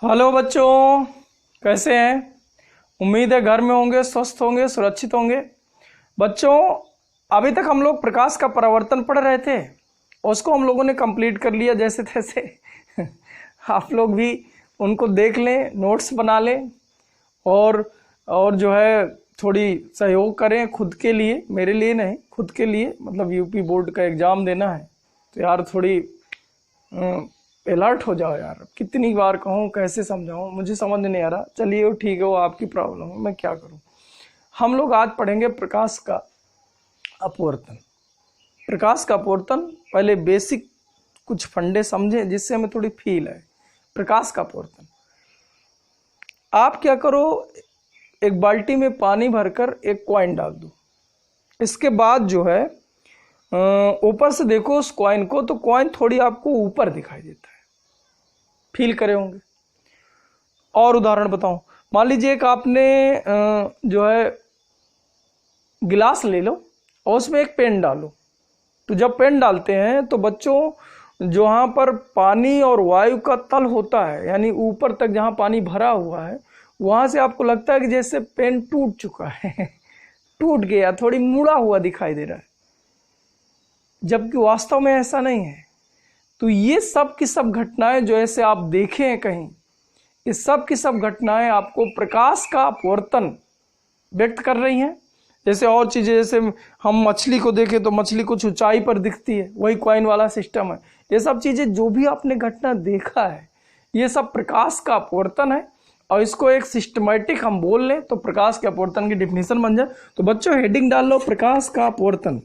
Hello बच्चों, कैसे हैं? उम्मीद है घर में होंगे, स्वस्थ होंगे, सुरक्षित होंगे। बच्चों, अभी तक हम लोग प्रकाश का परावर्तन पढ़ रहे थे, उसको हम लोगों ने कंप्लीट कर लिया जैसे तैसे। आप लोग भी उनको देख लें, नोट्स बना लें और जो है थोड़ी सहयोग करें खुद के लिए, मेरे लिए नहीं, खुद के लिए। मतलब यूपी बोर्ड का एग्ज़ाम देना है तो यार थोड़ी अलर्ट हो जाओ यार। कितनी बार कहूँ, कैसे समझाऊँ, मुझे समझ नहीं आ रहा। चलिए वो ठीक है, वो आपकी प्रॉब्लम है, मैं क्या करूँ। हम लोग आज पढ़ेंगे प्रकाश का अपवर्तन। प्रकाश का अपवर्तन, पहले बेसिक कुछ फंडे समझें जिससे हमें थोड़ी फील है। प्रकाश का अपवर्तन, आप क्या करो, एक बाल्टी में पानी भरकर एक कॉइन डाल दो। इसके बाद जो है ऊपर से देखो उस कॉइन को, तो कॉइन थोड़ी आपको ऊपर दिखाई देता है, फील करे होंगे। और उदाहरण बताऊं, मान लीजिए एक आपने जो है गिलास ले लो और उसमें एक पेन डालो। तो जब पेन डालते हैं तो बच्चों, जहाँ पर पानी और वायु का तल होता है, यानी ऊपर तक जहाँ पानी भरा हुआ है, वहाँ से आपको लगता है कि जैसे पेन टूट चुका है। टूट गया, थोड़ी मुड़ा हुआ दिखाई दे रहा है, जबकि वास्तव में ऐसा नहीं है। तो ये सब की सब घटनाएं जो ऐसे आप देखे हैं कहीं, ये सब की सब घटनाएं आपको प्रकाश का अपवर्तन व्यक्त कर रही हैं। जैसे और चीज़ें, जैसे हम मछली को देखें तो मछली कुछ ऊंचाई पर दिखती है, वही कॉइन वाला सिस्टम है। ये सब चीज़ें जो भी आपने घटना देखा है, ये सब प्रकाश का अपवर्तन है। और इसको एक सिस्टमैटिक हम बोल लें तो प्रकाश के अपवर्तन की डिफिनेशन बन जाए। तो बच्चों हेडिंग डाल लो, प्रकाश का अपवर्तन।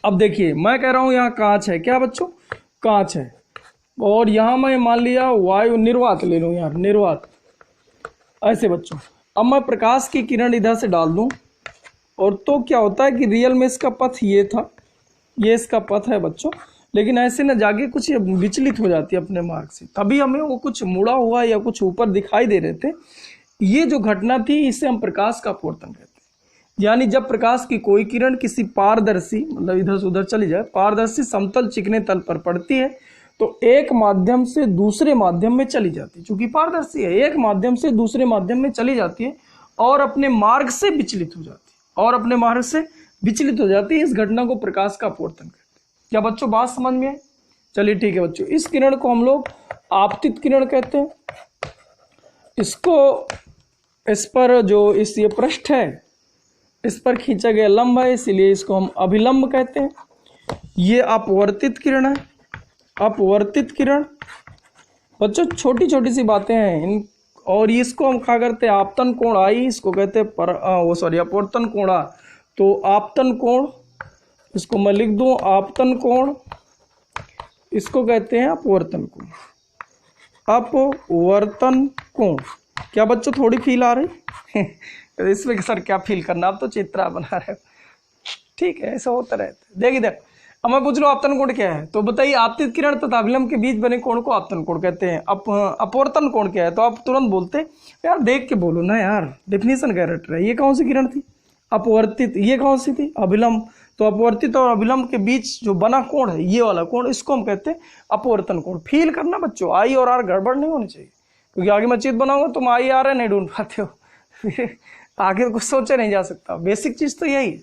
अब देखिए, मैं कह रहा हूँ यहाँ कांच है, क्या बच्चों? कांच है। और यहाँ मैं मान लिया वायु निर्वात ले लूँ यार, निर्वात। ऐसे बच्चों, अब मैं प्रकाश की किरण इधर से डाल दूँ, और तो क्या होता है कि रियल में इसका पथ ये था, ये इसका पथ है बच्चों, लेकिन ऐसे न जाके कुछ ये विचलित हो जाती है अपने मार्ग से, तभी हमें वो कुछ मुड़ा हुआ या कुछ ऊपर दिखाई दे रहे थे। ये जो घटना थी, इसे हम प्रकाश का अपवर्तन कहते हैं। यानी जब प्रकाश की कोई किरण किसी पारदर्शी, मतलब इधर से उधर चली जाए, पारदर्शी समतल चिकने तल पर पड़ती है, तो एक माध्यम से दूसरे माध्यम में चली जाती है। चूंकि पारदर्शी है, एक माध्यम से दूसरे माध्यम में चली जाती है और अपने मार्ग से विचलित हो जाती है, और अपने मार्ग से विचलित हो जाती है। इस घटना को प्रकाश का अपवर्तन कहते हैं। क्या बच्चों बात समझ में है? चलिए ठीक है बच्चों, इस किरण को हम लोग आपतित किरण कहते हैं। इसको, इस पर जो ये पृष्ठ है, इस पर खींचा गया लंब है, इसीलिए इसको हम अभिलंब कहते हैं। ये अपवर्तित किरण है, अपवर्तित किरण। बच्चों छोटी छोटी सी बातें हैं इन, और इसको हम क्या करते हैं, आपतन कोण आई, इसको कहते हैं अपवर्तन कोण आ। तो आपतन कोण, इसको मैं लिख दूं आपतन कोण, इसको कहते हैं अपवर्तन कोण, अपवर्तन कोण। क्या बच्चों थोड़ी फील आ रही? इसमें सर क्या फील करना, आप तो चित्रा बना रहे हो। ठीक है, ऐसा होता रहता है। देख इधर, अब मैं पूछ लो आपतन कोण क्या है, तो बताइए आपतित किरण तथा अभिलंब के बीच बने कोण को आपतन कोण कहते हैं। अपवर्तन कोण क्या है, तो आप तुरंत बोलते यार, देख के बोलो ना यार, डेफिनेशन क्या रट रहा है। ये कौन सी किरण थी? अपवर्तित। ये कौन सी थी? अभिलंब। तो अपवर्तित और अभिलंब के बीच जो बना कोण है, ये वाला कोण, इसको हम कहते हैं अपवर्तन कोण। फील करना बच्चों, आई और आर गड़बड़ नहीं होनी चाहिए, क्योंकि आगे मैं चित्र बनाऊंगा तुम आई आ रहे नहीं ढूंढ पाते हो। आगे कुछ सोचा नहीं जा सकता। बेसिक चीज तो यही है।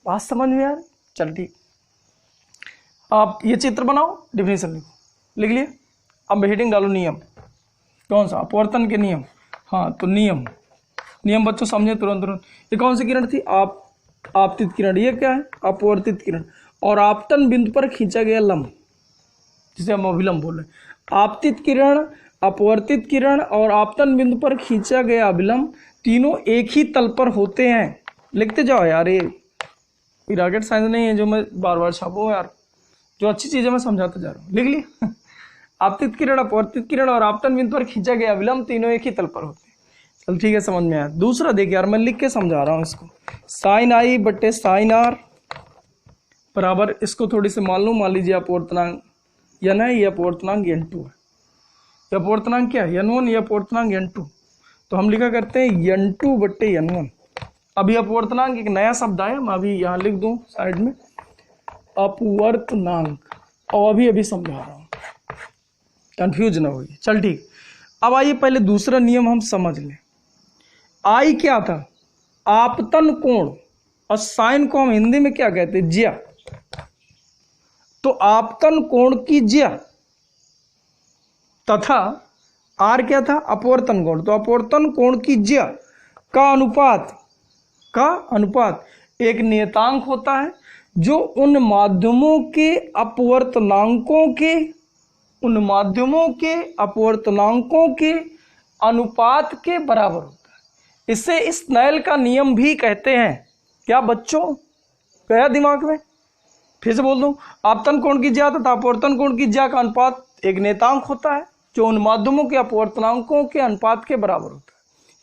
बात समझ में यार? चल ठीक, आप ये चित्र बनाओ, डिफिनेशन लिखो, लिख लिया। अब हेडिंग डालो नियम। कौन सा? अपवर्तन के नियम। हाँ, तो नियम, नियम बच्चों समझे तुरंत तुरंत। ये कौन सी किरण थी? आपतित किरण। ये क्या है? अपवर्तित किरण। और आपतन बिंदु पर खींचा गया लंब, जिसे हम अभिलंब बोल रहे हैं। आपतित किरण, अपवर्तित किरण और आपतन बिंदु पर खींचा गया अभिलंब, तीनों एक ही तल पर होते हैं। लिखते जाओ यार, ये रॉकेट साइंस नहीं है जो मैं बार बार छापूँ यार, जो अच्छी चीजें मैं समझाता जा रहा हूँ। लिख लिया। आपतित किरण, अपवर्तित किरण और आपतन बिंदु पर खींचा गया अभिलंब, तीनों एक ही तल पर होते हैं। चल ठीक है, समझ में आया। दूसरा देख यार, मैं लिख के समझा रहा हूँ इसको। साइन आई बटे साइन आर बराबर, इसको थोड़ी से मान लूँ, मान लीजिए अपवर्तनांक n है, ये अपवर्तनांक n2 है। ये अपवर्तनांक क्या है? n1, ये अपवर्तनांक n2। तो हम लिखा करते हैं n2 बटे n1। अभी अपवर्तनांक एक नया शब्द आया, मैं अभी यहाँ लिख दूँ साइड में, अपवर्तनांक। और अभी समझा रहा हूँ, कंफ्यूज ना होइए। चल ठीक, अब आइए पहले दूसरा नियम हम समझ लें। आई क्या था? आपतन कोण, और साइन को हम हिंदी में क्या कहते हैं? ज्या। तो आपतन कोण की ज्या तथा आर क्या था? अपवर्तन कोण। तो अपवर्तन कोण की ज्या का अनुपात एक नियतांक होता है जो उन माध्यमों के अपवर्तनांकों के अनुपात के बराबर होता है। इसे स्नेल का नियम भी कहते हैं। क्या बच्चों, गया दिमाग में? फिर से बोल दूं, आपतन कोण की ज्या तथा अपवर्तन कोण की ज्या का अनुपात एक नियतांक होता है जो उन माध्यमों के अपवर्तनांकों के अनुपात के बराबर होता है।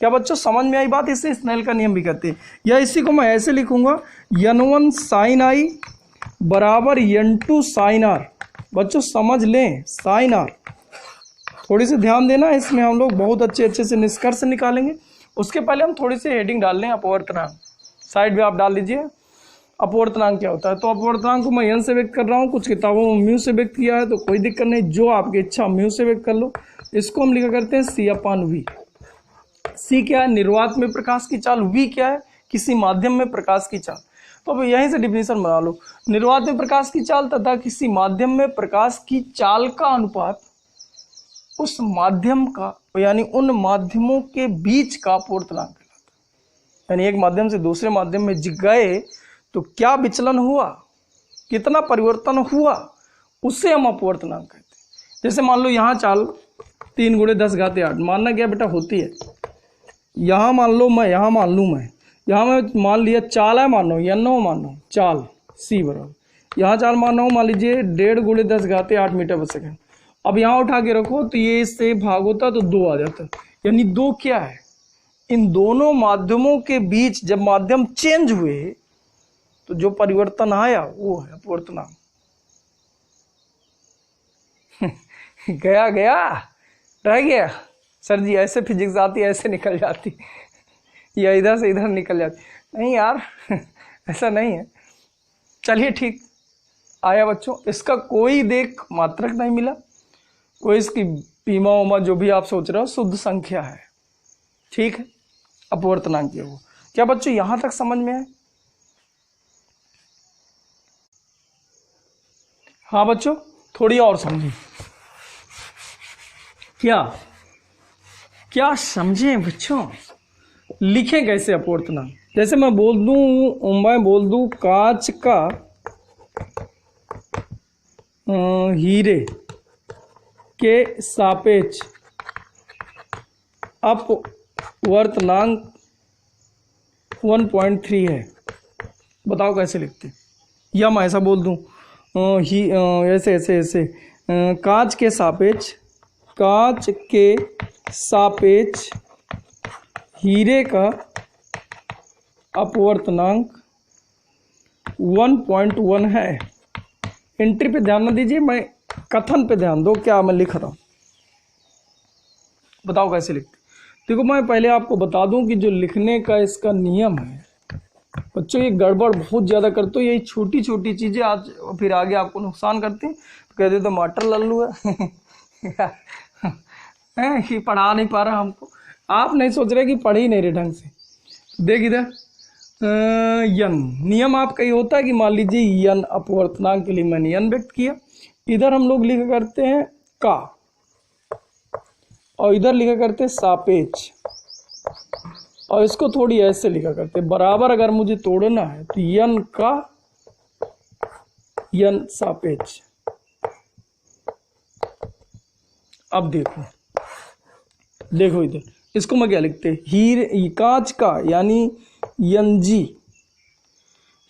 क्या बच्चों समझ में आई बात? इसे स्नेल का नियम भी कहते हैं। या इसी को मैं ऐसे लिखूंगा, n1 साइन आई बराबर n2 साइन आर। बच्चों समझ लें, साइन आर थोड़ी सी ध्यान देना, इसमें हम लोग बहुत अच्छे से निष्कर्ष निकालेंगे। उसके पहले हम थोड़ी सी हेडिंग डाल लें। अपवर्तनांक साइड में आप डाल लीजिए। अपवर्तनांक क्या होता है? तो अपवर्तनांक को मैं n से व्यक्त कर रहा हूँ, कुछ किताबों में म्यू से व्यक्त किया है, तो कोई दिक्कत नहीं, जो आपकी इच्छा म्यू से व्यक्त कर लो। इसको हम लिखा करते हैं C/V। C क्या है? निर्वात में प्रकाश की चाल। V क्या है? किसी माध्यम में प्रकाश की चाल। तो अब यहीं से डिफिनेशन बना लो। निर्वात में प्रकाश की चाल तथा किसी माध्यम में प्रकाश की चाल का अनुपात उस माध्यम का, यानी उन माध्यमों के बीच का अपवर्तनांक कहलाता है। यानी एक माध्यम से दूसरे माध्यम में गए तो क्या विचलन हुआ, कितना परिवर्तन हुआ, उससे हम अपवर्तनांक कहते हैं। जैसे मान लो यहाँ चाल 3 × 10⁸ मानना क्या बेटा होती है। यहाँ मान लो मैं, यहाँ मान लूँ मैं, यहाँ मैं मान लिया चाल है, मान लो n मान लो चाल C बराबर, यहाँ चाल मान रहा हूँ, मान लीजिए 1.5 × 10⁸ मीटर/सेकंड। अब यहाँ उठा के रखो तो ये इससे भाग होता तो 2 आ जाता। यानी 2 क्या है? इन दोनों माध्यमों के बीच जब माध्यम चेंज हुए तो जो परिवर्तन आया वो है अपवर्तनांक। गया रह गया। सर जी ऐसे फिजिक्स आती, ऐसे निकल जाती, या इधर से इधर निकल जाती। नहीं यार ऐसा नहीं है। चलिए ठीक आया बच्चों। इसका कोई देख मात्रक नहीं मिला, कोई इसकी पीमा उमा जो भी आप सोच रहे हो शुद्ध संख्या है। ठीक है, अपवर्तनांक वो। क्या बच्चों यहां तक समझ में है? हाँ बच्चों थोड़ी और समझें। क्या समझें बच्चों? लिखें कैसे अपवर्तनांक? जैसे मैं बोल दूं कांच का हीरे के सापेक्ष अपवर्तनांक 1.3 है। बताओ कैसे लिखते? या मैं ऐसा बोल दूं ऐसे कांच के सापेक्ष हीरे का अपवर्तनांक 1.1 है। एंट्री पे ध्यान न दीजिए, मैं कथन पे ध्यान दो, क्या मैं लिख रहा हूं। बताओ कैसे लिखते? देखो मैं पहले आपको बता दूं कि जो लिखने का इसका नियम है बच्चों, ये गड़बड़ बहुत ज़्यादा करते हो। यही छोटी छोटी चीज़ें आज फिर आगे आपको नुकसान करती हैं। तो कहते तो मास्टर लल्लू है कि पढ़ा नहीं पा रहा हमको। आप नहीं सोच रहे कि पढ़ ही नहीं रहे ढंग से। देख इधर यन नियम आपका ये होता है कि मान लीजिए यन अपवर्तनांक के लिए मैंने यन व्यक्त किया, इधर हम लोग लिखा करते हैं का, और इधर लिखा करते हैं सापेक्ष, और इसको थोड़ी ऐसे लिखा करते हैं बराबर। अगर मुझे तोड़ना है तो यन का यन सापेक्ष। अब देखो इधर इसको मैं क्या लिखते हैं? हीरे कांच का यानी NG,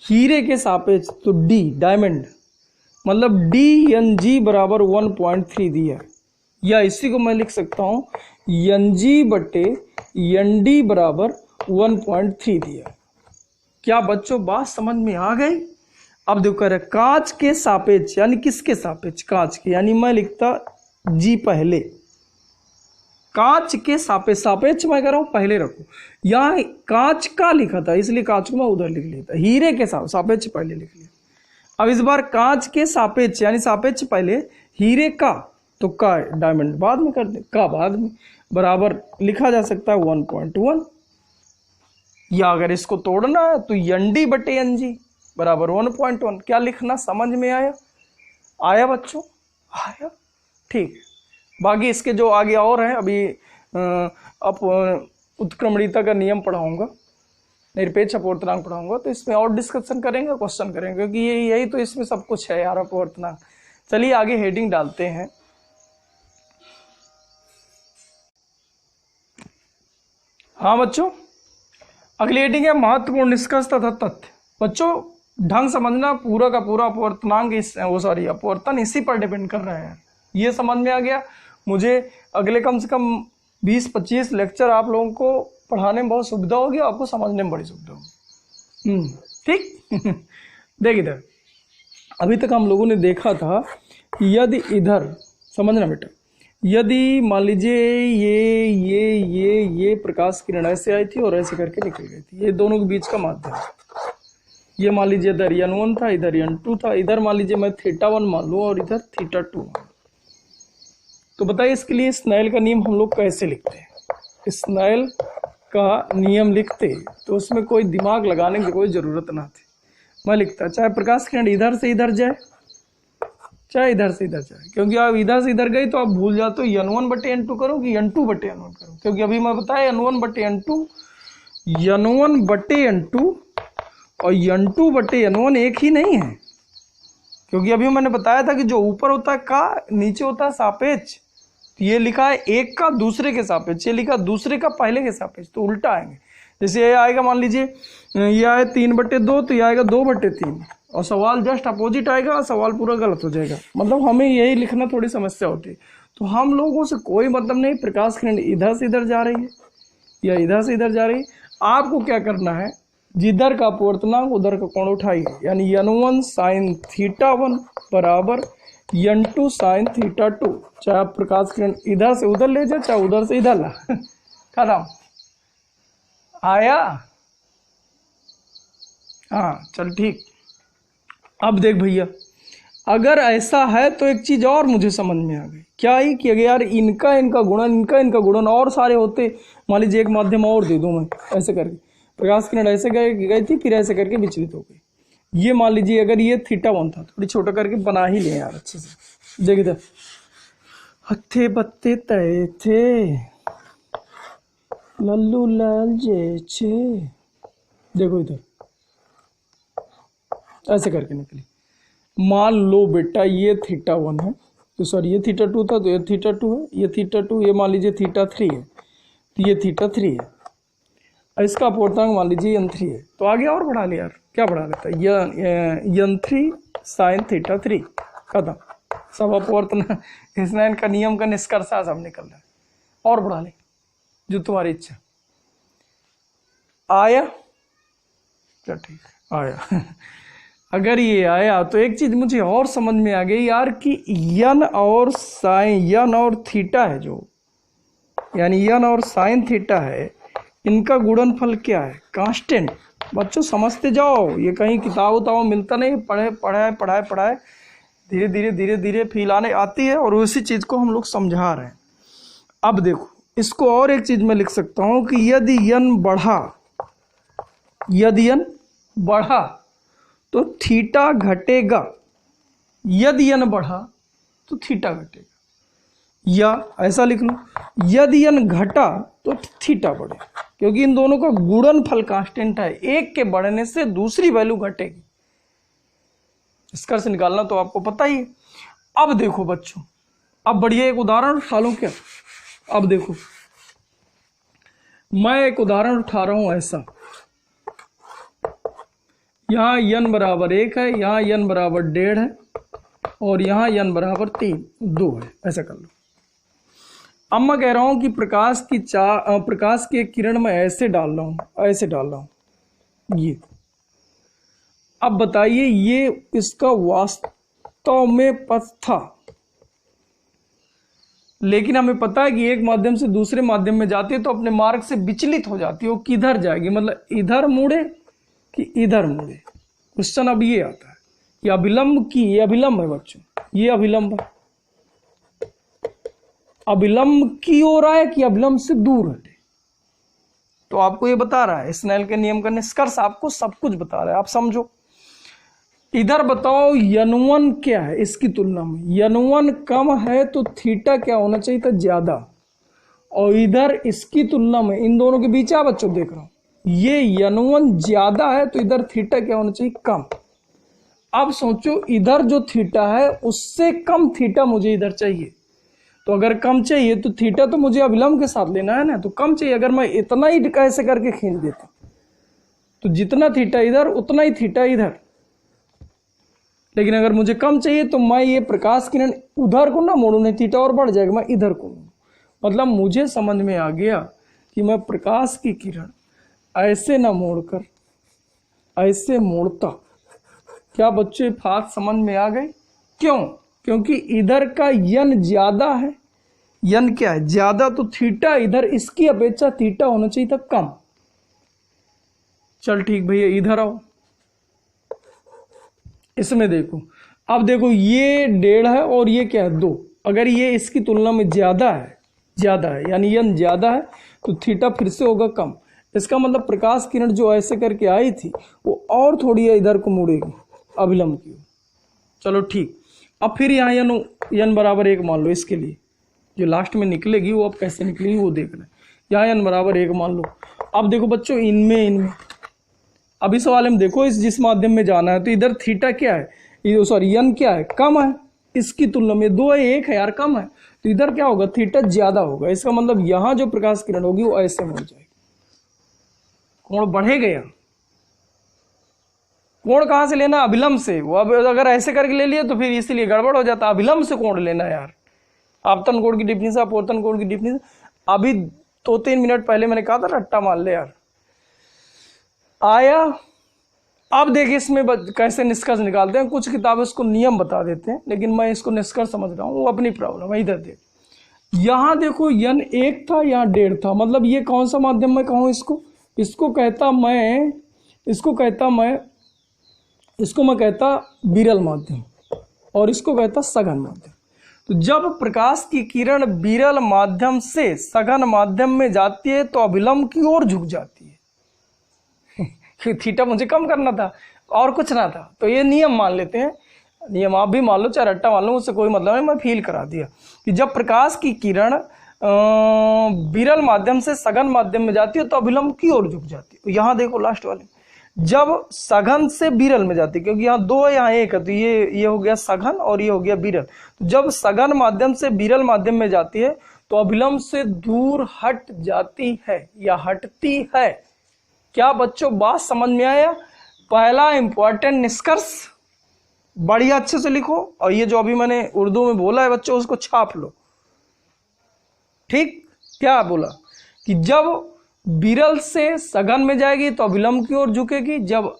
हीरे के सापेक्ष तो D डायमंड, मतलब DNG बराबर 1.3 दिया। या इसी को मैं लिख सकता हूं NG/ND बराबर 1.3 दिया। क्या बच्चों बात समझ में आ गई? अब देखो कह रहे कांच के सापेक्ष, यानी किसके सापेक्ष? कांच के, यानी मैं लिखता G पहले, कांच के सापेक्ष मैं कह रहा हूं पहले रखो। यहाँ कांच का लिखा था इसलिए कांच को मैं उधर लिख लेता, हीरे के सापेक्ष पहले लिख लिया। अब इस बार कांच के सापेक्ष यानी सापेक्ष पहले, हीरे का तो का डायमंड बाद में कर दे, का बाद में, बराबर लिखा जा सकता है 1.1, या अगर इसको तोड़ना है तो ND बटे NG बराबर 1.1। क्या लिखना समझ में आया? आया बच्चों? आया, ठीक है। बाकी इसके जो आगे और हैं, अभी अब उत्क्रमणीयता का नियम पढ़ाऊंगा, निरपेक्ष अपवर्तनांक पढ़ाऊंगा, तो इसमें और डिस्कशन करेंगे, क्वेश्चन करेंगे, क्योंकि यही तो इसमें सब कुछ है यार, अपवर्तनांक। चलिए आगे हेडिंग डालते हैं। हाँ बच्चों, अगली हेडिंग है महत्वपूर्ण निष्कर्ष तथा तथ्य। बच्चों ढंग समझना, पूरा का पूरा अपवर्तनांक अपवर्तन इसी पर डिपेंड कर रहा है। ये समझ में आ गया? मुझे अगले कम से कम 20-25 लेक्चर आप लोगों को पढ़ाने में बहुत सुविधा होगी, आपको समझने में बड़ी सुविधा होगी। ठीक। देख इधर, अभी तक हम लोगों ने देखा था कि यदि इधर, समझना बेटा, यदि मान लीजिए ये प्रकाश किरण ऐसे आई थी और ऐसे करके निकल गई थी, ये दोनों के बीच का माध्यम, ये मान लीजिए इधर n1 था, इधर n2 था, इधर मान लीजिए मैं θ1 मान लूँ और इधर θ2। तो बताइए इसके लिए स्नेल का नियम हम लोग कैसे लिखते हैं? स्नेल का नियम लिखते तो उसमें कोई दिमाग लगाने की कोई ज़रूरत ना थी। मैं लिखता चाहे प्रकाश किरण इधर से इधर जाए, चाहे इधर से इधर जाए, क्योंकि आप इधर से इधर गई तो आप भूल जाते हो n1 बटे n2 करो कि n2 बटे n1 करो, क्योंकि अभी मैं बताया n1 बटे n2 और n2 बटे n1 एक ही नहीं है, क्योंकि अभी मैंने बताया था कि जो ऊपर होता है का, नीचे होता है सापेक्ष। तो ये लिखा है एक का दूसरे के सापेक्ष, ये लिखा दूसरे का पहले के सापेक्ष, तो उल्टा आएंगे। जैसे ये आएगा, मान लीजिए ये आए 3/2 तो ये आएगा 2/3, और सवाल जस्ट अपोजिट आएगा और सवाल पूरा गलत हो जाएगा। मतलब हमें यही लिखना थोड़ी समस्या होती है। तो हम लोगों से कोई मतलब नहीं, प्रकाश किरण इधर से इधर जा रही है या इधर से इधर जा रही है, आपको क्या करना है, जिधर का अपवर्तनांक उधर का कोण उठाइए, यानी n1 sin θ1 बराबर n2 sin θ2। चाहे आप प्रकाश किरण इधर से उधर ले जाए, चाहे उधर से इधर ला। खत्म। आया? हाँ चल ठीक। अब देख भैया, अगर ऐसा है तो एक चीज और मुझे समझ में आ गई। क्या ही कि अगर यार इनका इनका गुणन और सारे होते, मान लीजिए एक माध्यम और दे दूं मैं, ऐसे करके प्रकाश किरण ऐसे गई थी, फिर ऐसे करके विचलित हो गई। ये मान लीजिए अगर ये θ1 था, थोड़ी छोटा करके बना ही ले यार अच्छे से। देख इधर, हत्थे बत्ते तय थे, लल्लू लाल जे, देखो इधर ऐसे करके निकली। मान लो बेटा ये θ1 है, तो सॉरी ये θ2 था, तो ये θ2 है, ये θ2, ये मान लीजिए θ3 है, तो ये θ3 है, इसका अपवर्तनांक मान लीजिए n3 है। तो आगे और बढ़ा ले यार, क्या बढ़ा लेता है, n3 sin θ3। खत्म, सब अपवर्तन स्नेल का नियम का निष्कर्ष सब निकल रहा है। और बढ़ा ले जो तुम्हारी इच्छा। आया? क्या ठीक आया। अगर ये आया तो एक चीज मुझे और समझ में आ गई यार कि यन और थीटा है जो, यानी यन और साइन थीटा है, इनका गुणनफल क्या है? कांस्टेंट। बच्चों समझते जाओ, ये कहीं किताब उताब मिलता नहीं, पढ़ाए धीरे धीरे फील आने आती है, और उसी चीज को हम लोग समझा रहे हैं। अब देखो इसको और एक चीज में लिख सकता हूं कि यदि यन बढ़ा तो थीटा घटेगा, यदि यन बढ़ा तो थीटा घटेगा, या ऐसा लिख लो यदि यन घटा तो थीटा बढ़े, क्योंकि इन दोनों का गुणनफल कांस्टेंट है, एक के बढ़ने से दूसरी वैल्यू घटेगी। निष्कर्ष निकालना तो आपको पता ही है। अब देखो बच्चों, अब बढ़िया एक उदाहरण उठा लो क्या। अब देखो मैं एक उदाहरण उठा रहा हूं ऐसा, यहाँ n बराबर 1 है, यहाँ n बराबर 1.5 है, और यहाँ n बराबर 2 है। ऐसा कर लो। अब मैं कह रहा हूं कि प्रकाश की एक किरण में ऐसे डाल रहा हूं ये। अब बताइए ये इसका वास्तव में पथ था, लेकिन हमें पता है कि एक माध्यम से दूसरे माध्यम में जाती है तो अपने मार्ग से विचलित हो जाती है। वो किधर जाएगी, मतलब इधर मुड़े कि इधर मुड़े। क्वेश्चन अब ये आता है कि अभिलंब की, ये अभिलंब है बच्चों, ये अभिलंब है, अविलंब की ओर आए कि अविलंब से दूर हटे। तो आपको ये बता रहा है, स्नेल के नियम का निष्कर्ष आपको सब कुछ बता रहा है, आप समझो। इधर बताओ n1 क्या है इसकी तुलना में, n1 कम है तो थीटा क्या होना चाहिए था, ज्यादा। और इधर इसकी तुलना में इन दोनों के बीच आप बच्चों देख रहा हूं, ये n1 ज्यादा है तो इधर थीटा क्या होना चाहिए, कम। अब सोचो इधर जो थीटा है उससे कम थीटा मुझे इधर चाहिए, तो अगर कम चाहिए तो थीटा तो मुझे अविलंब के साथ लेना है ना, तो कम चाहिए। अगर मैं इतना ही कैसे करके खींच देता तो जितना थीटा इधर उतना ही थीटा इधर, लेकिन अगर मुझे कम चाहिए तो मैं ये प्रकाश किरण उधर को ना मोड़ू, नहीं थीटा और बढ़ जाएगा, मैं इधर को मोड़ू। मतलब मुझे समझ में आ गया कि मैं प्रकाश की किरण ऐसे ना मोड़कर ऐसे मोड़ता। क्या बच्चे बात समझ में आ गई? क्यों? क्योंकि इधर का यन ज्यादा है, यन क्या है, ज्यादा, तो थीटा इधर इसकी अपेक्षा थीटा होना चाहिए था कम। चल ठीक भैया, इधर आओ, इसमें देखो। अब देखो ये 1.5 है और ये क्या है, 2। अगर ये इसकी तुलना में ज्यादा है यानी यन ज्यादा है तो थीटा फिर से होगा कम। इसका मतलब प्रकाश किरण जो ऐसे करके आई थी वो और थोड़ी इधर को मुड़ेगी अविलंब की। चलो ठीक। अब फिर यहाँ यन बराबर 1 मान लो, इसके लिए जो लास्ट में निकलेगी वो अब कैसे निकलेगी वो देख रहे हैं। यहाँ यन बराबर 1 मान लो। अब देखो बच्चों इनमें अब इस वाले में देखो, इस जिस माध्यम में जाना है तो इधर थीटा क्या है, सॉरी यन क्या है, कम है इसकी तुलना में। 2 है 1 है यार, कम है, तो इधर क्या होगा, थीटा ज्यादा होगा। इसका मतलब यहाँ जो प्रकाश किरण होगी वो ऐसे मुड़ जाएगी, कोण बढ़ेगा। यहाँ कोण कहाँ से लेना, अभिलंब से। वो अब अगर ऐसे करके ले लिए तो फिर इसीलिए गड़बड़ हो जाता, अभिलंब से कोण लेना यार। आपतन कोण की डिफिनेशन, अपवर्तन कोण की डिफिनेशन अभी 2-3 मिनट पहले मैंने कहा था, रट्टा मान ले यार। आया। अब देखिए इसमें कैसे निष्कर्ष निकालते हैं। कुछ किताबें इसको नियम बता देते हैं, लेकिन मैं इसको निष्कर्ष समझ रहा हूँ, वो अपनी प्रॉब्लम है। इधर देख, यहाँ देखो यन 1 था, यहाँ 1.5 था। मतलब ये कौन सा माध्यम मैं कहूँ इसको मैं कहता विरल माध्यम, और इसको कहता सघन माध्यम। तो जब प्रकाश की किरण विरल माध्यम से सघन माध्यम में जाती है तो अभिलंब की ओर झुक जाती है। थीटा मुझे कम करना था और कुछ ना था, तो ये नियम मान लेते हैं। नियम आप भी मान लो चाहे रट्टा मान लो, उससे कोई मतलब नहीं, मैं फील करा दिया कि जब प्रकाश की किरण विरल माध्यम से सघन माध्यम में जाती है तो अभिलंब की ओर झुक जाती है। तो यहाँ देखो लास्ट वाले, जब सघन से विरल में जाती है, क्योंकि यहाँ 2 है यहाँ 1 है, तो ये हो गया सघन और ये हो गया विरल। तो जब सघन माध्यम से विरल माध्यम में जाती है तो अभिलंब से दूर हट जाती है या हटती है। क्या बच्चों बात समझ में आया? पहला इंपॉर्टेंट निष्कर्ष बढ़िया अच्छे से लिखो, और ये जो अभी मैंने उर्दू में बोला है बच्चों उसको छाप लो। ठीक, क्या बोला कि जब विरल से सघन में जाएगी तो अभिलंब की ओर झुकेगी, जब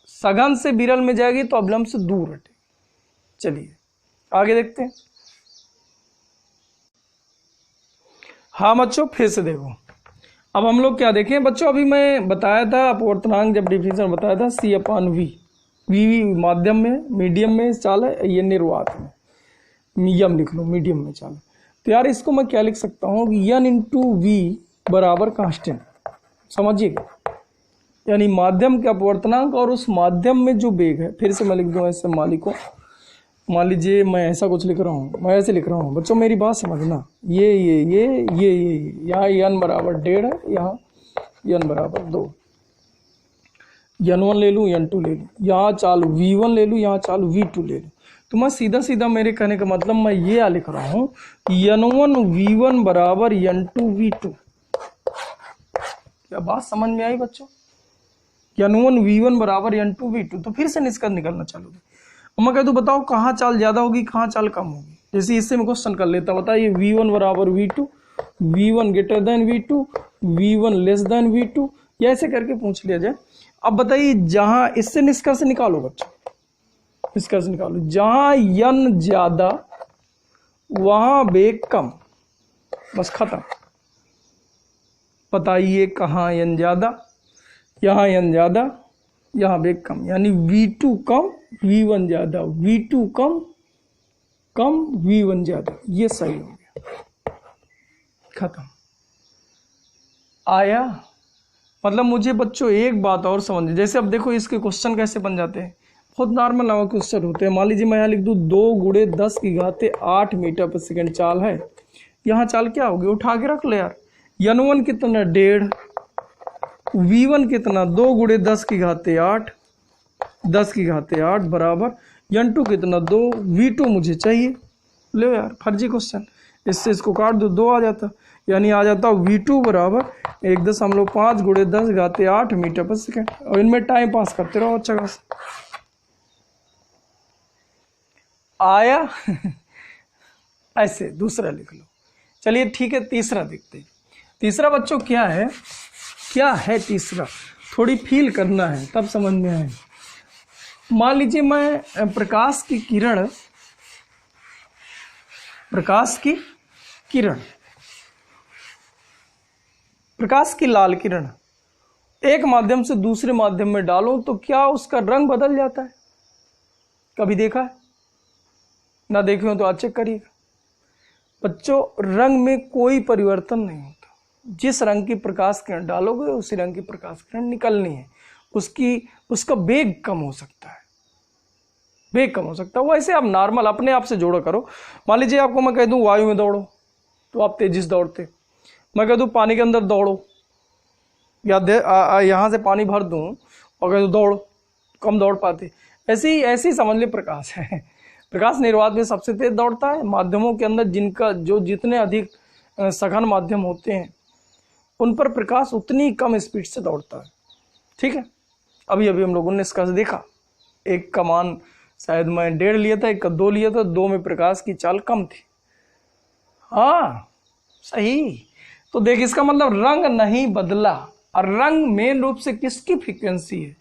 सघन से विरल में जाएगी तो अभिलंब से दूर हटेगी। चलिए आगे देखते हैं। हाँ बच्चों फिर से देखो, अब हम लोग क्या देखें बच्चों, अभी मैं बताया था अपवर्तनांक जब डिफिनेशन बताया था C/V। वी माध्यम में, मीडियम में चाल है, ये निर्वात में, मीडियम लिख लो, मीडियम में चाल है। तो यार इसको मैं क्या लिख सकता हूँ कि N × V बराबर कांस्टेंट, समझिएगा, यानी माध्यम के अपवर्तनांक और उस माध्यम में जो वेग है। फिर से मैं लिख दूँ ऐसे मालिकों, मान लीजिए मैं ऐसा कुछ लिख रहा हूँ, मैं ऐसे लिख रहा हूँ बच्चों, मेरी बात समझना। ये यहाँ n बराबर 1.5 है, यहाँ n बराबर 2, n1 ले लूँ, n2 ले लूँ, यहाँ चालू v1 ले लूँ, यहाँ चालू v2 ले लूँ। तो मैं सीधा सीधा, मेरे कहने का मतलब मैं ये लिख रहा हूँ n1 v1 बराबर n2 v2। क्या बात समझ में आई बच्चों? n1 v1 बराबर n2 v2। तो फिर से निष्कर्ष निकलना चालू। मैं कह दूं बताओ कहाँ चाल ज्यादा होगी, कहाँ चाल कम होगी। जैसे इससे मैं क्वेश्चन कर लेता, बताइए v1 बराबर v2, v1 greater than v2, v1 less than v2, या ऐसे करके पूछ लिया जाए। अब बताइए जहां, इससे निष्कर्ष निकालो बच्चों, निष्कर्ष निकालो, जहां n ज्यादा वहां वेग कम, बस खत्म। बताइए कहाँ n ज्यादा, यहाँ n ज्यादा, यहाँ वेग कम, यानी v2 कम v1 ज्यादा, v2 कम v1 ज्यादा, ये सही हो गया। खत्म। आया मतलब मुझे बच्चों एक बात और समझ, जैसे अब देखो इसके क्वेश्चन कैसे बन जाते हैं, बहुत नॉर्मल नॉर्मल क्वेश्चन होते हैं। मान लीजिए मैं यहाँ लिख दूँ 2 गुणे 10 की घाते 8 मीटर पर सेकेंड चाल है। यहाँ चाल क्या होगी, उठा के रख ले यार। n1 कितना 1.5, v1 कितना 2 गुणे 10 की घाते 8, 10 की घाते 8 बराबर n2 कितना 2, v2 मुझे चाहिए। लो यार फर्जी क्वेश्चन, इससे इसको काट दो, 2 आ जाता, यानी आ जाता v2 बराबर 1.5 गुणे 10 घाते 8 मीटर पर सेकेंड। और इनमें टाइम पास करते रहो अच्छा खासा। आया ऐसे दूसरा लिख लो। चलिए ठीक है, तीसरा देखते हैं। तीसरा बच्चों क्या है, क्या है तीसरा, थोड़ी फील करना है तब समझ में आए। मान लीजिए मैं प्रकाश की लाल किरण एक माध्यम से दूसरे माध्यम में डालो तो क्या उसका रंग बदल जाता है? कभी देखा है? ना देखे हो तो आज चेक करिएगा। बच्चों रंग में कोई परिवर्तन नहीं होता, जिस रंग की प्रकाश किरण डालोगे उसी रंग की प्रकाश किरण निकलनी है। उसका वेग कम हो सकता है, वेग कम हो सकता है। वैसे आप नॉर्मल अपने आप से जोड़ा करो। मान लीजिए आपको मैं कह दूं वायु में दौड़ो तो आप तेजी से दौड़ते, मैं कह दूं पानी के अंदर दौड़ो या यहाँ से पानी भर दूं और कह दूं दौड़ो, कम दौड़ पाते। ऐसी समझ ले प्रकाश है। प्रकाश निर्वात में सबसे तेज दौड़ता है। माध्यमों के अंदर जितने अधिक सघन माध्यम होते हैं उन पर प्रकाश उतनी कम स्पीड से दौड़ता है। ठीक है, अभी हम लोगों ने इसका देखा, एक का मान शायद मैं 1.5 लिया था, एक का 2 लिया था, 2 में प्रकाश की चाल कम थी। हाँ सही, तो देख इसका मतलब रंग नहीं बदला। और रंग मेन रूप से किसकी फ्रीक्वेंसी है,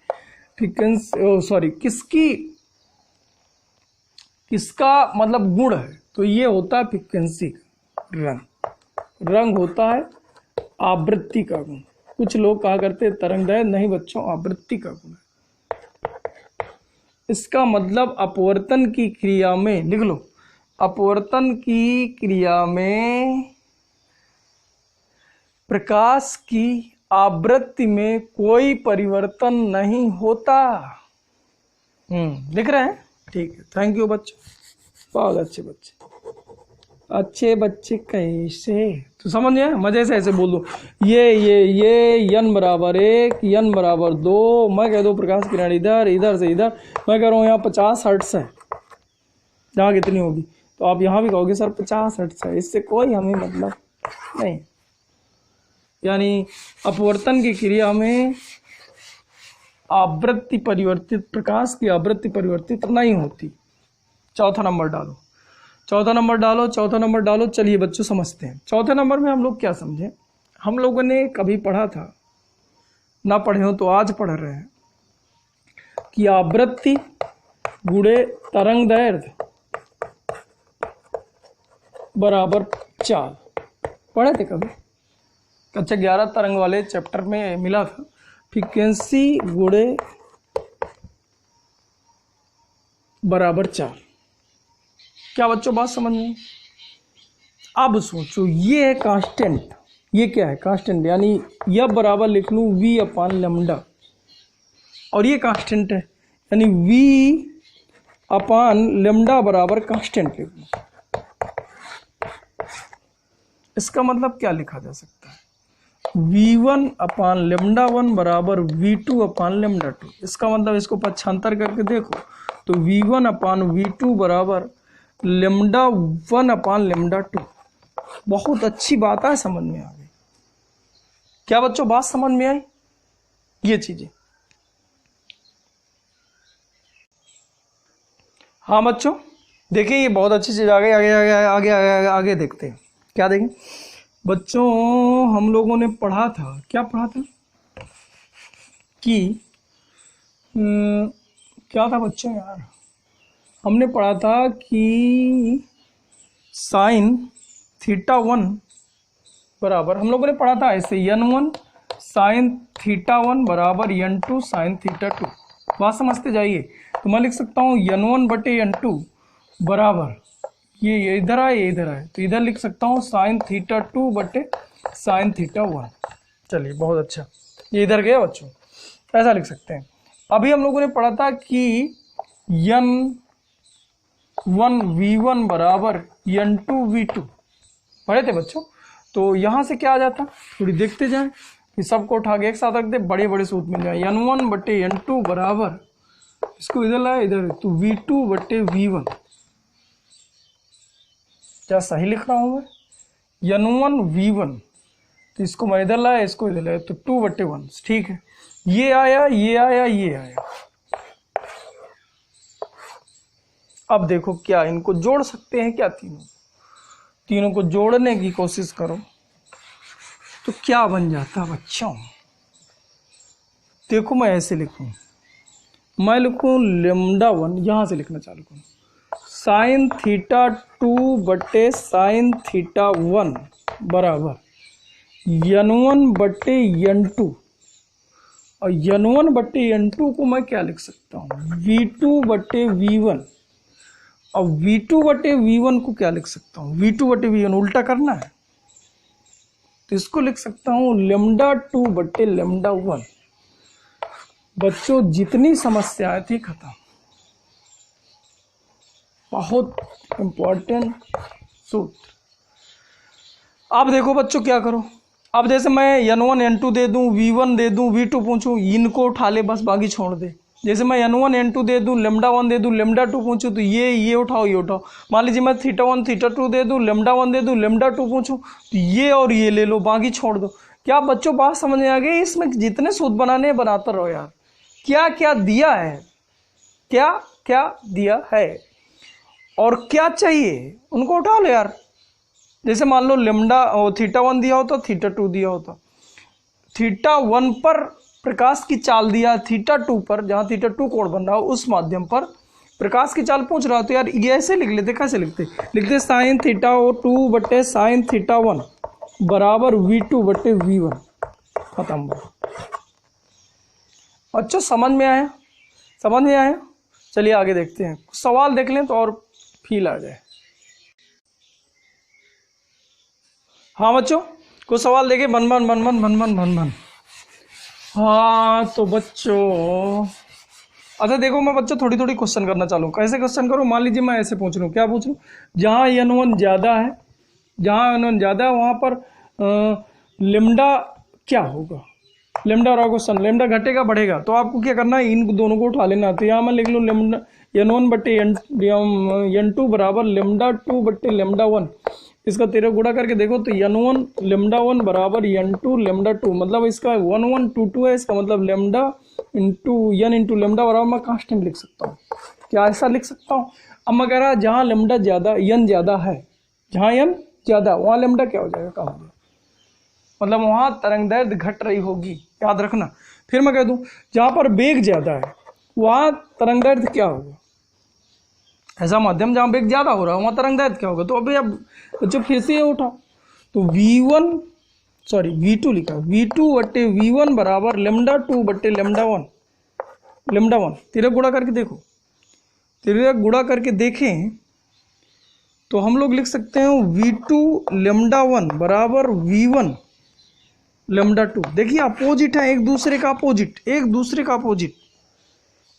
किसका मतलब गुण है, तो ये होता है फ्रीक्वेंसी का। रंग होता है आवृत्ति का गुण। कुछ लोग कहा करते तरंगदैर्घ्य, नहीं बच्चों आवृत्ति का गुण है। इसका मतलब अपवर्तन की क्रिया में, लिख लो, अपवर्तन की क्रिया में प्रकाश की आवृत्ति में कोई परिवर्तन नहीं होता। लिख रहे हैं? ठीक है, थैंक यू बच्चों, बहुत अच्छे बच्चे कैसे, तो समझ गए। मजे से ऐसे बोल दो, ये n बराबर 1, n बराबर 2, मैं कह दो प्रकाश किरण इधर से इधर, मैं कह रहा हूँ यहाँ 50 हर्ट्ज है, जहाँ कितनी होगी, तो आप यहाँ भी कहोगे सर 50 हर्ट्ज है। इससे कोई हमें मतलब नहीं, यानी अपवर्तन की क्रिया में आवृत्ति परिवर्तित, प्रकाश की आवृत्ति परिवर्तित नहीं होती। चौथा नंबर डालो। चलिए बच्चों समझते हैं। चौथे नंबर में हम लोग क्या समझे, हम लोगों ने कभी पढ़ा था, ना पढ़े हो तो आज पढ़ रहे हैं, कि आवृत्ति गुणे तरंगदैर्घ्य बराबर चाल। पढ़े थे कभी? कक्षा 11 तरंग वाले चैप्टर में मिला था, फ्रीक्वेंसी गुणे बराबर चाल। क्या बच्चों बात समझ में? अब सोचो, ये है कांस्टेंट, ये क्या है कांस्टेंट, यानी यह बराबर लिख लूँ v/λ, और ये कांस्टेंट है, यानी v/λ बराबर कांस्टेंट लिख लूँ। इसका मतलब क्या लिखा जा सकता है, v1/λ1 बराबर v2/λ2। इसका मतलब इसको पक्षांतर करके देखो तो v1/v2 बराबर λ1/λ2। बहुत अच्छी बात है, समझ में आ गई क्या बच्चों? बात समझ में आई ये चीजें? हाँ बच्चों देखिए, ये बहुत अच्छी चीज आ गई। आगे देखते हैं क्या देखें बच्चों। हम लोगों ने पढ़ा था, क्या पढ़ा था कि क्या था बच्चों यार, हमने पढ़ा था कि sin θ1 बराबर, हम लोगों ने पढ़ा था ऐसे, n1 sin θ1 बराबर n2 sin θ2। बात समझते जाइए, तो मैं लिख सकता हूँ n1/n2 बराबर ये इधर आए, ये इधर आए, तो इधर लिख सकता हूँ साइन थीटा 2 बटे साइन थीटा 1। चलिए बहुत अच्छा, ये इधर गया बच्चों, ऐसा लिख सकते हैं। अभी हम लोगों ने पढ़ा था कि n1v1 बराबर n2v2 पढ़े थे बच्चों। तो यहाँ से क्या आ जाता, थोड़ी देखते जाएं कि सबको उठा के एक साथ रख दे, बड़े बड़े सूत्र मिल जाए। n1 बटे n2 बराबर, इसको इधर लाए इधर, तो v2 बटे v1। क्या सही लिख रहा हूँ मैं? n1 v1, तो इसको मैं इधर लाया, इसको इधर लाया, तो 2 बटे 1, ठीक है। ये आया, ये आया, ये आया। अब देखो क्या इनको जोड़ सकते हैं क्या? तीनों को जोड़ने की कोशिश करो तो क्या बन जाता बच्चों? देखो मैं ऐसे लिखूं, मैं लिखूं λ1, यहां से लिखना चालू करूं, साइन थीटा 2 बटे साइन थीटा 1 बराबर n1 बटे n2, और n1 बटे n2 को मैं क्या लिख सकता हूँ? v2 बटे v1, और v2 बटे v1 को क्या लिख सकता हूँ? v2 बटे v1 उल्टा करना है, तो इसको लिख सकता हूँ λ2 बटे λ1। बच्चों जितनी समस्याएं थी खत्म। बहुत इंपॉर्टेंट सूत्र। अब देखो बच्चों क्या करो, अब जैसे मैं n1 n2 दे दूं, v1 दे दूं, v2 पूछूं, इनको उठा ले बस, बाकी छोड़ दे। जैसे मैं n1 n2 दे दूं, λ1 दे दूं, λ2 पूछूं, तो ये उठाओ, ये उठाओ। मान लीजिए मैं थीटा 1 थीटा 2 दे दूं, λ1 दे दूं, λ2 पूछूं, तो ये और ये ले लो, बाकी छोड़ दो। क्या बच्चों बात समझ में आ गई? इसमें जितने सूत्र बनाने हैं बनाते रहो यार। क्या क्या दिया है, क्या क्या दिया है और क्या चाहिए उनको उठा लो यार। जैसे मान लो थीटा 1 दिया होता, थीटा 2 दिया होता, थीटा 1 पर प्रकाश की चाल दिया, थीटा 2 पर, जहां थीटा 2 कोण बन रहा हो उस माध्यम पर प्रकाश की चाल पूछ रहा हो, तो यार ये ऐसे लिख लेते। कैसे लिखते साइन थीटा 2 बटे साइन थीटा 1 बराबर v2 बटे v1। खत्म। अच्छा समझ में आया? समझ में आया? चलिए आगे देखते हैं, सवाल देख लें तो और फील आ जाए। हाँ बच्चों, कुछ सवाल देखे, बन। हाँ तो बच्चों, अच्छा देखो मैं बच्चों थोड़ी क्वेश्चन करना चालू। कैसे क्वेश्चन करूँ? मान लीजिए मैं ऐसे पूछ लूँ, क्या पूछ लूँ? जहाँ n1 ज़्यादा है, वहाँ पर लेमडा क्या होगा? लेमडा रहा क्वेश्चन, लेमडा घटेगा बढ़ेगा, तो आपको क्या करना है? इन दोनों को उठा लेना। तो यहाँ मैं लिख लूँ लेमडा n1 बटे n2 बराबर λ2 बटे λ1। इसका 13 गुणा करके देखो तो n1 λ1 बराबर n2 λ2, मतलब इसका 1 1 2 2 है। इसका मतलब लैम्डा इंटू लैम्डा बराबर मैं कांस्टेंट लिख सकता हूँ। क्या ऐसा लिख सकता हूँ? अब मैं कह रहा जहाँ लैम्डा ज़्यादा, n ज़्यादा है, जहाँ n ज़्यादा वहाँ लैम्डा क्या हो जाएगा? कम हो जाएगा, मतलब वहाँ तरंगदैर्घ्य घट रही होगी, याद रखना। फिर मैं कह दूँ जहाँ पर वेग ज़्यादा है वहाँ तरंगदैर्घ्य क्या होगा? ऐसा माध्यम जहाँ वेग ज़्यादा हो रहा है वहाँ तरंगदैर्घ्य क्या होगा? तो अभी अब बच्चों फिर से ये उठा, तो v2 लिखा, v2 बटे v1 बराबर λ2 बटे λ1। तिरक गुणा करके देखो, तिरक गुणा करके देखें तो हम लोग लिख सकते हैं v2 λ1 बराबर v1 λ2। देखिए अपोजिट है, एक दूसरे का अपोजिट,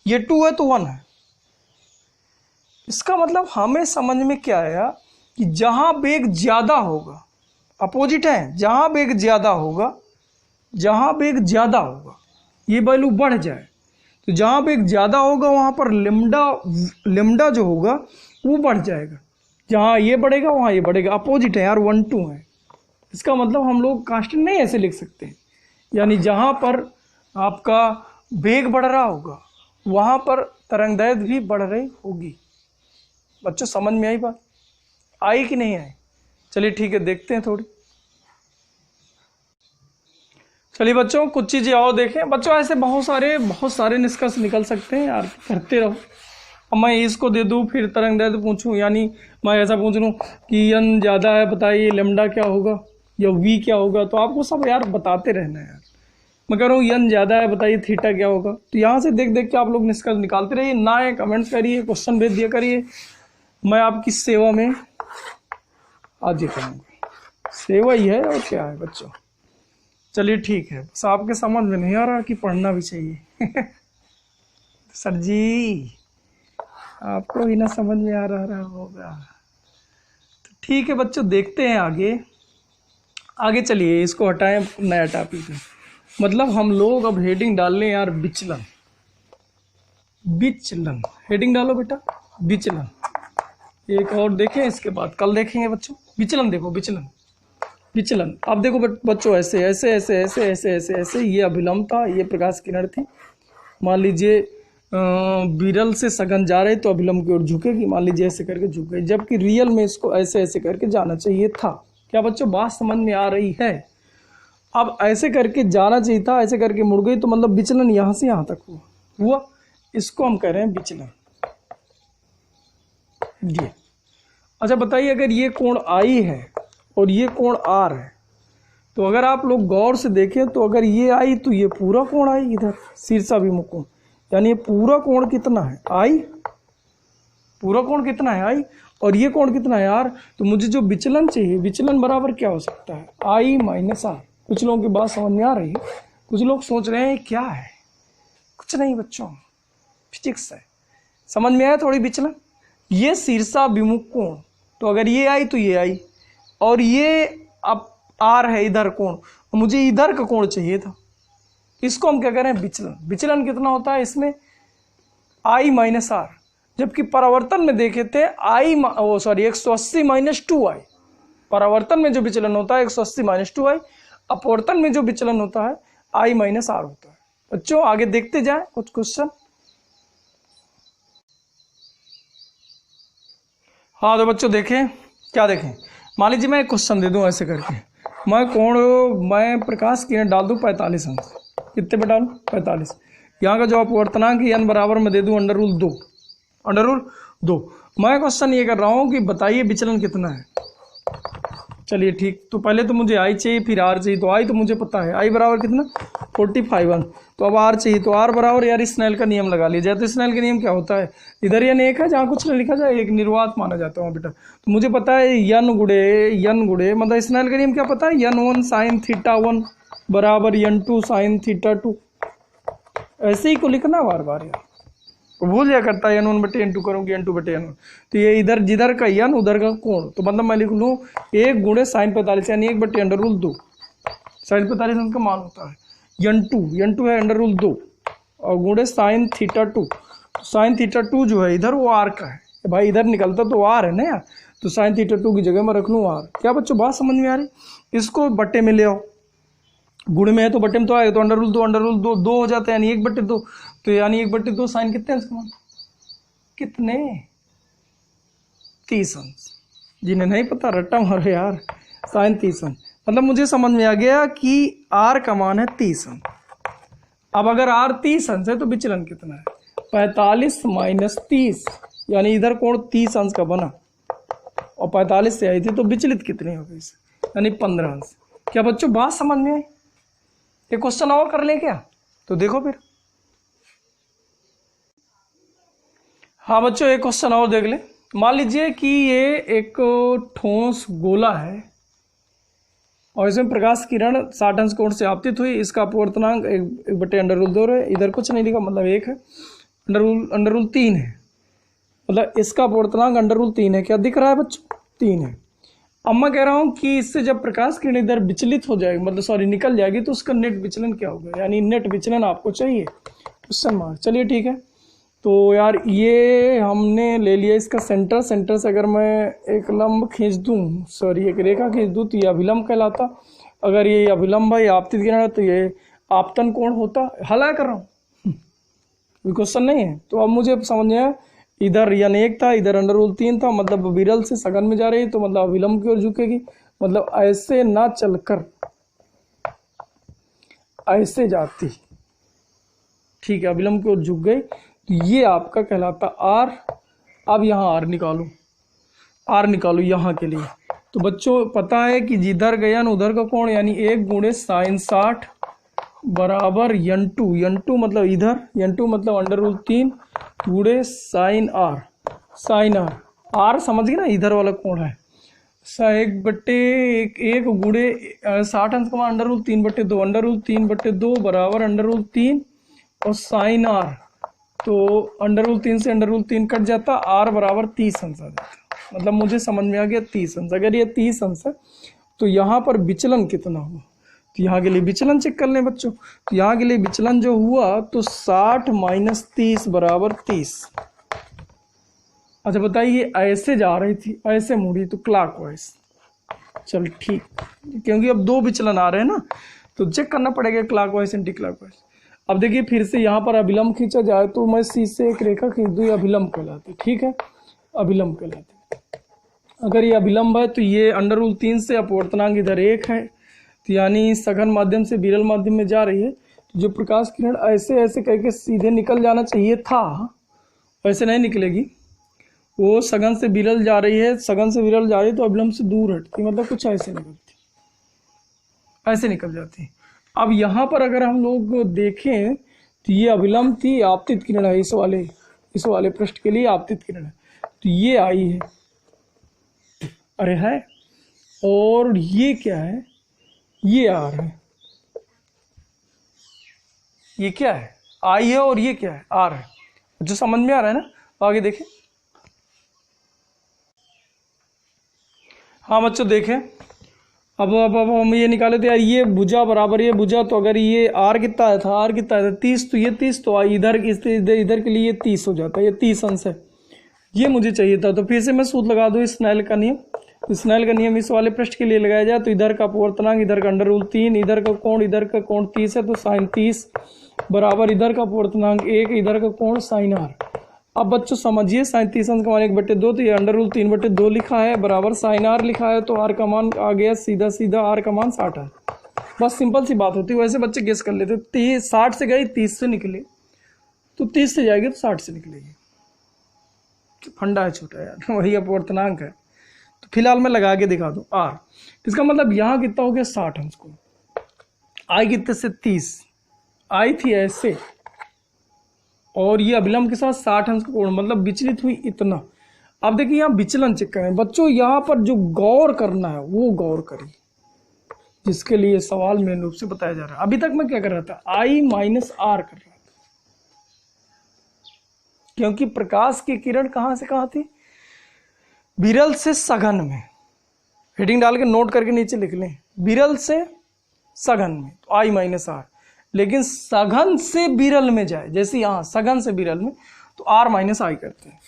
ये 2 है तो 1 है। इसका मतलब हमें समझ में क्या आया कि जहां वेग ज्यादा होगा, अपोजिट है, जहां वेग ज्यादा होगा ये वैल्यू बढ़ जाए, तो जहां वेग ज्यादा होगा वहां पर लेमडा जो होगा वो बढ़ जाएगा। जहां ये बढ़ेगा वहां ये बढ़ेगा, अपोजिट है यार, 1 2 है। इसका मतलब हम लोग कांस्टेंट नहीं ऐसे लिख सकते, यानी जहां पर आपका वेग बढ़ रहा होगा वहां पर तरंगदैर्घ्य भी बढ़ रही होगी। बच्चों समझ में आई बात? आई कि नहीं आई? चलिए ठीक है, देखते हैं थोड़ी। चलिए बच्चों कुछ चीजें और देखें। बच्चों ऐसे बहुत सारे निष्कर्ष निकल सकते हैं यार, करते रहो। अब मैं इसको दे दूं फिर तरंगदैर्घ्य पूछूं, यानी मैं ऐसा पूछ लूं कि n ज़्यादा है बताइए लैम्डा क्या होगा या v क्या होगा, तो आपको सब यार बताते रहना है यार। मैं कह रहा हूँ n ज़्यादा है बताइए थीटा क्या होगा, तो यहाँ से देख के आप लोग निष्कर्ष निकालते रहिए, ना कमेंट्स करिए, क्वेश्चन भेज दिया करिए। मैं आपकी सेवा में आज ये करूँगा, सेवा ही है और क्या है बच्चों। चलिए ठीक है, बस आपके समझ में नहीं आ रहा कि पढ़ना भी चाहिए सर जी आपको भी ना समझ में आ रहा होगा। तो ठीक है बच्चों, देखते हैं आगे। आगे चलिए, इसको हटाएं, नया टॉपिक है। मतलब हम लोग अब हेडिंग डाल लें यार, विचलन। विचलन हेडिंग डालो बेटा, विचलन। एक और देखें, इसके बाद कल देखेंगे बच्चों। विचलन देखो, विचलन विचलन। अब देखो बच्चों, ऐसे ऐसे ऐसे ऐसे ऐसे ऐसे ऐसे, ये अभिलंब था, ये प्रकाश किरण थी। मान लीजिए विरल से सघन जा रहे तो अभिलंब की ओर झुकेगी, मान लीजिए ऐसे करके झुक गई, जबकि रियल में इसको ऐसे ऐसे करके जाना चाहिए था। क्या बच्चों बात समझ में आ रही है? अब ऐसे करके जाना चाहिए था, ऐसे करके मुड़ गई, तो मतलब विचलन यहाँ से यहाँ तक हुआ। इसको हम कह रहे हैं विचलन। ये अच्छा बताइए, अगर ये कोण आई है और ये कोण आर है, तो अगर आप लोग गौर से देखें तो अगर ये आई तो ये पूरा कोण आई इधर शीर्षाभिमुख कोण, यानी ये पूरा कोण कितना है आई, पूरा कोण कितना है आई, और ये कोण कितना है आर। तो मुझे जो विचलन चाहिए, विचलन बराबर क्या हो सकता है, आई माइनस आर। कुछ लोगों की बात समझ में आ रही है, कुछ लोग सोच रहे हैं क्या है, कुछ नहीं बच्चों, फिजिक्स है। समझ में आया थोड़ी विचलन। ये शीर्षाभिमुख कोण, तो अगर ये आई तो ये आई, और ये अब आर है इधर कोण, तो मुझे इधर का कोण चाहिए था। इसको हम क्या कह रहे हैं, विचलन। विचलन कितना होता है इसमें, आई माइनस आर। जबकि परावर्तन में देखे थे आई 180 माइनस 2i। परावर्तन में जो विचलन होता है 180 माइनस 2i, अपवर्तन में जो विचलन होता है आई माइनस आर होता है। बच्चों आगे देखते जाएं कुछ क्वेश्चन। हाँ तो बच्चों देखें, क्या देखें, मान लीजिए मैं एक क्वेश्चन दे दूं ऐसे करके, मैं प्रकाश किरण डाल दूं 45 अंश। कितने पे डालूं, 45। यहाँ का जो अपवर्तनांक n बराबर मैं दे दूं √2, √2। मैं क्वेश्चन ये कर रहा हूँ कि बताइए विचलन कितना है। चलिए ठीक, तो पहले तो मुझे आई चाहिए, फिर आर चाहिए। तो आई तो मुझे पता है, आई बराबर कितना 45 अंश। तो अब आर चाहिए, तो आर बराबर यार स्नेल का नियम लगा लिया जाए। तो स्नेल का नियम क्या होता है, इधर यन एक है, जहाँ कुछ नहीं लिखा जाए एक निर्वात माना जाता है बेटा। तो मुझे पता है यन गुड़े मतलब स्नेल का नियम क्या पता है, n1 साइन थीटा 1 बराबर n2 साइन थीटा 2। ऐसे ही को लिखना बार बार यार, तो भूल जाया करता है n1 बटे n2 करूँगी n2 बटे n1। तो ये इधर जिधर का n उधर का कोण, तो मतलब मैं लिख लूँ 1 गुणे साइन 45 यानी 1 बटे √2। साइन 45 का मान होता है n2 है √2 और गुणे साइन थीटा 2। साइन थीटा 2 जो है इधर वो आर का है भाई, इधर निकलता तो आर है ना यार, तो साइन थीटा 2 की जगह मैं रख लूँ आर। क्या बच्चों बात समझ में आ रही? इसको बट्टे में ले आओ, गुण में है तो बट्टे में तो आएगा, तो √2 2 हो जाता है यानी 1 बटे 2। तो यानी 1 बटे 2 साइन कितने इसका मान, कितने 30 अंश। जिन्हें नहीं पता रट्टा मारो यार, साइन 30 अंश। मतलब मुझे समझ में आ गया कि आर का मान है 30 अंश। अब अगर आर 30 अंश है तो विचलन कितना है, 45 माइनस 30, यानी इधर कोण 30 अंश का बना और 45 से आई थी, तो विचलित कितनी हो गई, यानी 15 अंश। क्या बच्चों बात समझ में आई? एक क्वेश्चन और कर लें क्या, तो देखो फिर। हाँ बच्चों एक क्वेश्चन और देख ले। मान लीजिए कि ये एक ठोस गोला है और इसमें प्रकाश किरण 60 अंश कोण से आपतित हुई। इसका अपवर्तनांक 1 बटे √2 है, इधर कुछ नहीं लिखा मतलब 1 है, √3 है, मतलब इसका अपवर्तनांक √3 है। क्या दिख रहा है बच्चों, 3 है। अब मैं कह रहा हूँ कि इससे जब प्रकाश किरण इधर विचलित हो जाएगी, मतलब निकल जाएगी, तो उसका नेट विचलन क्या होगा, यानी नेट विचलन आपको चाहिए, क्वेश्चन मार्क। चलिए ठीक है, तो यार ये हमने ले लिया इसका सेंटर से अगर मैं एक लंब खींच दूं, एक रेखा खींच दूं, तो ये अभिलंब कहलाता। अगर ये अभिलंब है, आपतित किरण है, तो ये आपतन कोण होता। हल कर रहा हूँ, क्वेश्चन नहीं है। तो अब मुझे समझ में आया, इधर n1 था, इधर √3 था, मतलब विरल से सघन में जा रही है, तो मतलब अभिलंब की ओर झुकेगी। मतलब ऐसे ना चलकर ऐसे जाती, ठीक है, अभिलंब की ओर झुक गई, तो ये आपका कहलाता आर। अब यहाँ आर निकालो यहाँ के लिए। तो बच्चों पता है कि जिधर गया न उधर का कोण, यानी 1 गुणे साइन 60 बराबर n2 मतलब इधर, n2 मतलब √3 गुणे साइन आर। आर समझ गए ना, इधर वाला कोण है 1/1 गुणे 60 अंश का मान √3/2 √3/2 बराबर √3 और साइन आर, तो √3 से √3 कट जाता, आर बराबर 30 अंश आ जाता। मतलब मुझे समझ में आ गया 30 अंश। अगर ये 30 अंश है तो यहाँ पर विचलन कितना हुआ, तो यहाँ के लिए विचलन चेक कर लें बच्चों। तो यहाँ के लिए विचलन जो हुआ तो 60 - 30 बराबर 30। अच्छा बताइए, ऐसे जा रही थी, ऐसे मुड़ी तो क्लॉकवाइज, चल ठीक, क्योंकि अब दो विचलन आ रहे हैं ना तो चेक करना पड़ेगा क्लॉकवाइज एंटी क्लॉकवाइज। अब देखिए फिर से यहाँ पर अभिलंब खींचा जाए तो मैं सी से एक रेखा खींच दूँ, अभिलंब कहलाती, ठीक है, अभिलंब कहलाती। अगर ये अभिलंब है तो ये √3 से अपवर्तनांक इधर 1 है, तो यानी सघन माध्यम से विरल माध्यम में जा रही है, तो जो प्रकाश किरण ऐसे ऐसे करके सीधे निकल जाना चाहिए था, ऐसे नहीं निकलेगी, वो सघन से विरल जा रही है, सघन से विरल जा रही है तो अभिलंब से दूर हटती, मतलब कुछ ऐसे निकलती, ऐसे निकल जाती। अब यहाँ पर अगर हम लोग देखें तो ये अभिलंब थी, आपतित किरण है, इस वाले पृष्ठ के लिए आपतित किरण है, तो ये आई है, अरे है, और ये क्या है, ये आर है, ये क्या है, आई है, और ये क्या है, आर है। जो समझ में आ रहा है ना, आगे देखें। हाँ बच्चों देखें, अब हम ये निकाले थे यार, ये भुजा बराबर ये भुजा, तो अगर ये आर कितना आया था, आर कितना आया था 30, तो ये 30, तो इधर इधर के लिए ये 30 हो जाता है, ये 30 अंश है, ये मुझे चाहिए था। तो फिर से मैं सूत्र लगा दूँ स्नेल का नियम। स्नेल का नियम इस वाले पृष्ठ के लिए लगाया जाए तो इधर का अपवर्तनांक, इधर का √3, इधर का कोण 30 है, तो साइन 30 बराबर इधर का अपवर्तनांक 1, इधर का कोण साइन आर। अब बच्चों समझिए, साइन 30 अंश का मान 1/2, तो ये √3/2 लिखा है बराबर साइन आर लिखा है, तो आर का मान आ गया सीधा सीधा, आर का मान 60 है। बस सिंपल सी बात होती है। वैसे बच्चे गेस कर लेते, 60 से गई 30 से निकले, तो 30 से जाएगी तो 60 से निकलेगी, फंडा है छोटा यार, वही अपवर्तनांक है। तो फिलहाल मैं लगा के दिखा दूं आर, इसका मतलब यहाँ कितना हो गया 60 अंश को, आई कितने से 30, आई थी ऐसे, और ये अभिलंब के साथ 60 अंश का कोण, मतलब विचलित हुई इतना। अब देखिए यहाँ विचलन चेक करें बच्चों, यहाँ पर जो गौर करना है वो गौर करिए, जिसके लिए सवाल मेन रूप से बताया जा रहा है। अभी तक मैं क्या कर रहा था, I - R कर रहा था, क्योंकि प्रकाश की किरण कहां से कहां थी, विरल से सघन में। हेडिंग डाल के नोट करके नीचे लिख लें, विरल से सघन में, तो I - R। लेकिन सघन से विरल में जाए, जैसे यहां सघन से विरल में, तो R - I करते हैं,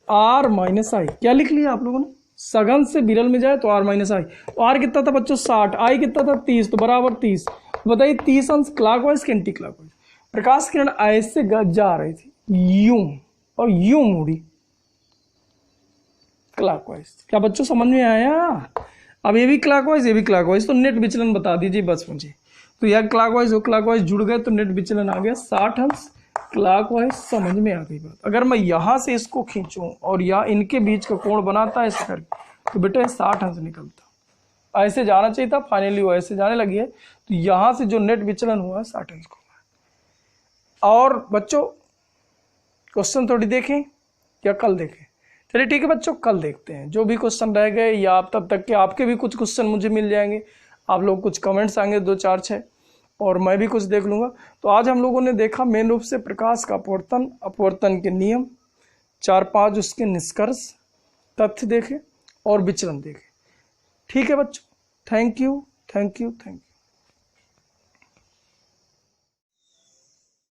R - I। क्या लिख लिया आप लोगों ने, सघन से विरल में जाए तो R - I। तो R कितना था बच्चों 60, I कितना था 30, तो बराबर 30। बताइए 30 अंश क्लॉकवाइज के एंटी क्लॉकवाइज। प्रकाश किरण ऐसे जा रही थी यूं, और यूं मुड़ी क्लॉकवाइज। क्या बच्चों समझ में आया? अब ये भी क्लॉकवाइज, ये भी क्लॉकवाइज, तो नेट विचलन बता दीजिए बस मुझे। तो यह क्लॉकवाइज और क्लॉकवाइज जुड़ गए तो नेट विचलन आ गया 60 अंश क्लॉकवाइज। समझ में आ गई बात? अगर मैं यहां से इसको खींचूं और यहाँ इनके बीच का कोण बनाता है ऐसे करके, तो बेटा 60 अंश निकलता। ऐसे जाना चाहिए था, फाइनली वो ऐसे जाने लगी है, तो यहां से जो नेट विचलन हुआ 60 अंश को। और बच्चों क्वेश्चन थोड़ी देखें या कल देखें? चलिए ठीक है बच्चों, कल देखते हैं। जो भी क्वेश्चन रह गए या आप तब तक के आपके भी कुछ क्वेश्चन मुझे मिल जाएंगे, आप लोग कुछ कमेंट्स आएंगे 2 4 6, और मैं भी कुछ देख लूँगा। तो आज हम लोगों ने देखा मेन रूप से प्रकाश का अपवर्तन, अपवर्तन के नियम, 4-5 उसके निष्कर्ष, तथ्य देखे और विचलन देखे। ठीक है बच्चों, thank you thank you thank you.